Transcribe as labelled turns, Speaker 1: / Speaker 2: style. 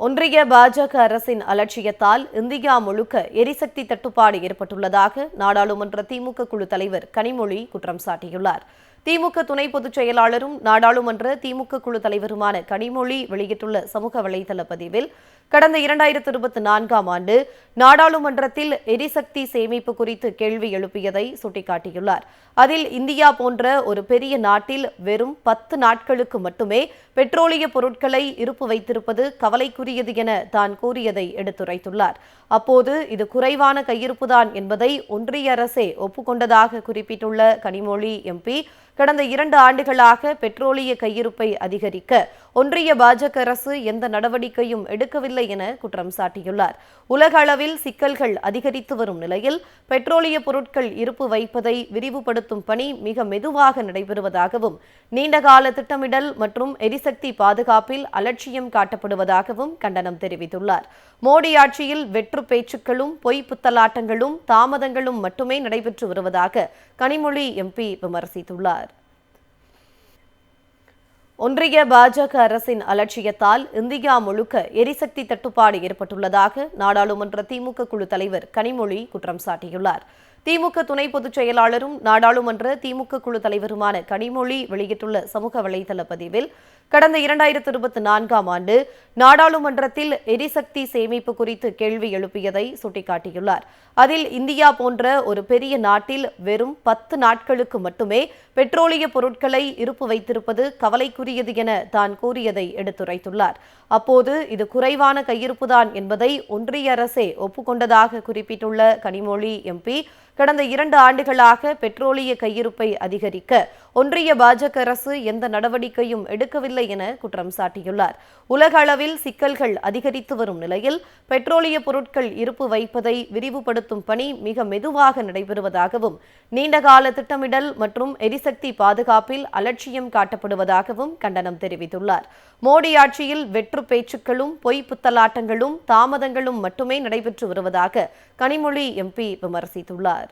Speaker 1: ஒன்றிய பாஜக அரசின் அலட்சியத்தால் இந்தியா முழுக்க எரிசக்தி தட்டுப்பாடு ஏற்பட்டுள்ளதாக நாடாளுமன்ற திமுக குழு தலைவர் கனிமொழி குற்றம் சாட்டியுள்ளார். திமுக துணை பொதுச் செயலாளரும் நாடாளுமன்ற திமுக குழு தலைவருமான கனிமொழி வெளியிட்டுள்ள சமூக வலைதள பதிவில், கடந்த 2024ஆம் ஆண்டு நாடாளுமன்றத்தில் எரிசக்தி சேமிப்பு குறித்து கேள்வி எழுப்பியதை சுட்டிக்காட்டியுள்ளார். அதில் இந்தியா போன்ற ஒரு பெரிய நாட்டில் வெறும் 10 நாட்களுக்கு மட்டுமே பெட்ரோலிய பொருட்களை இருப்பு வைத்திருப்பது கவலைக்குரியது என தான் கூறியதை எடுத்துரைத்துள்ளார். அப்போது இது குறைவான கையிருப்புதான் என்பதை ஒன்றிய அரசே ஒப்புக்கொண்டதாக குறிப்பிட்டுள்ள கனிமொழி எம்பி, கடந்த 2 ஆண்டுகளாக பெட்ரோலிய கையிருப்பை அதிகரிக்க ஒன்றிய பாஜக அரசு எந்த நடவடிக்கையும் எடுக்கவில்லை என குற்றம் சாட்டியுள்ளார். உலக அளவில் சிக்கல்கள் அதிகரித்து வரும் நிலையில் பெட்ரோலிய பொருட்கள் இருப்பு வைப்பதை விரிவுபடுத்தும் பணி மிக மெதுவாக நடைபெறுவதாகவும், நீண்டகால திட்டமிடல் மற்றும் எரிசக்தி பாதுகாப்பில் அலட்சியம் காட்டப்படுவதாகவும் கண்டனம் தெரிவித்துள்ளார். மோடி ஆட்சியில் வெற்று பேச்சுக்களும் பொய் புத்தலாட்டங்களும் தாமதங்களும் மட்டுமே நடைபெற்று வருவதாக கனிமொழி எம்பி விமர்சித்துள்ளார். ஒன்றிய பாஜக அரசின் அலட்சியத்தால் இந்தியா முழுக்க எரிசக்தி தட்டுப்பாடு ஏற்பட்டுள்ளதாக நாடாளுமன்ற திமுக குழு தலைவர் கனிமொழி குற்றம் சாட்டியுள்ளார். திமுக துணை பொதுச் செயலாளரும் நாடாளுமன்ற திமுக குழு தலைவருமான கனிமொழி வெளியிட்டுள்ள சமூக வலைதள பதிவில், கடந்த 2024ஆம் ஆண்டு நாடாளுமன்றத்தில் எரிசக்தி சேமிப்பு குறித்து கேள்வி எழுப்பியதை சுட்டிக்காட்டியுள்ளார். அதில் இந்தியா போன்ற ஒரு பெரிய நாட்டில் வெறும் 10 நாட்களுக்கு மட்டுமே பெட்ரோலிய பொருட்களை இருப்பு வைத்திருப்பது கவலைக்குரியது என தான் கூறியதை எடுத்துரைத்துள்ளார். அப்போது இது குறைவான கையிருப்புதான் என்பதை ஒன்றிய அரசே ஒப்புக்கொண்டதாக குறிப்பிட்டுள்ள கனிமொழி எம்பி, கடந்த 2 ஆண்டுகளாக பெட்ரோலிய கையிருப்பை அதிகரிக்க ஒன்றிய பாஜக அரசு எந்த நடவடிக்கையும் எடுக்கவில்லை என குற்றம் சாட்டியுள்ளார். உலக அளவில் சிக்கல்கள் அதிகரித்து வரும் நிலையில் பெட்ரோலிய பொருட்கள் இருப்பு வைப்பதை விரிவுபடுத்தும் பணி மிக மெதுவாக நடைபெறுவதாகவும், நீண்டகால திட்டமிடல் மற்றும் எரிசக்தி பாதுகாப்பில் அலட்சியம் காட்டப்படுவதாகவும் கண்டனம் தெரிவித்துள்ளார். மோடி ஆட்சியில் வெற்று பேச்சுக்களும் பொய் புத்தலாட்டங்களும் தாமதங்களும் மட்டுமே நடைபெற்று வருவதாக கனிமொழி எம்பி விமர்சித்துள்ளார்.